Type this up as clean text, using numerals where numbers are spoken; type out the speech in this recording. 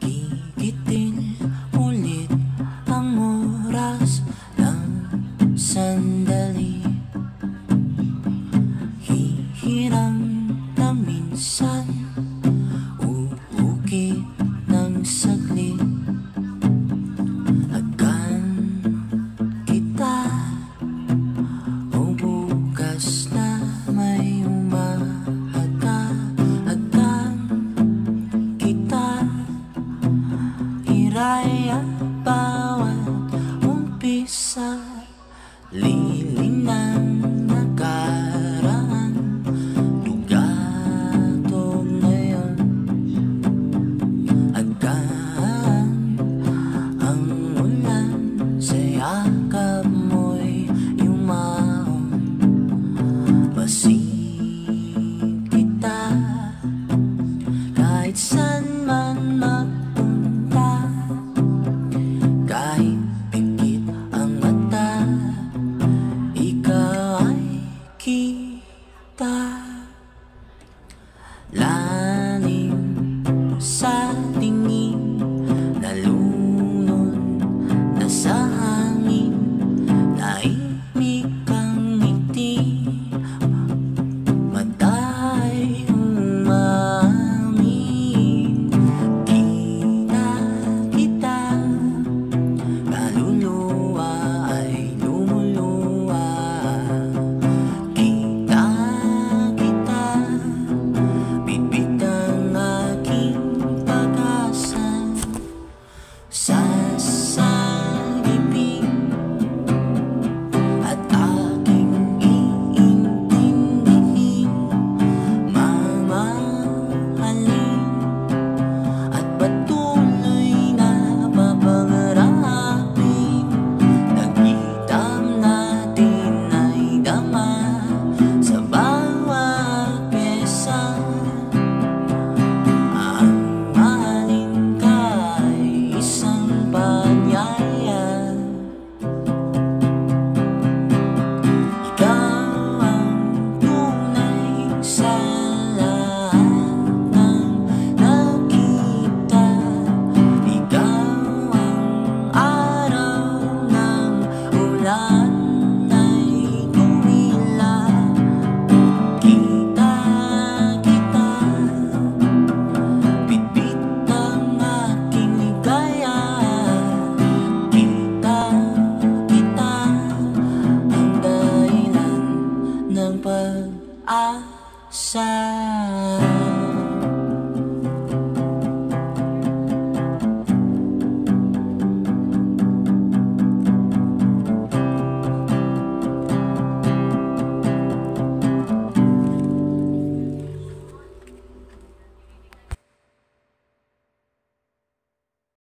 Gigitin ulit ang oras ng sandali. Hihirang na minsan, uukit ng saglit. Agan kita o bukas na may umahata. Agan kita, hiraya bawat umpisa. Liling ng nakaraan, tugatog ngayon. Agaan ang ulan, sa yakap mo'y yumaon. Pasing kita kahit saan man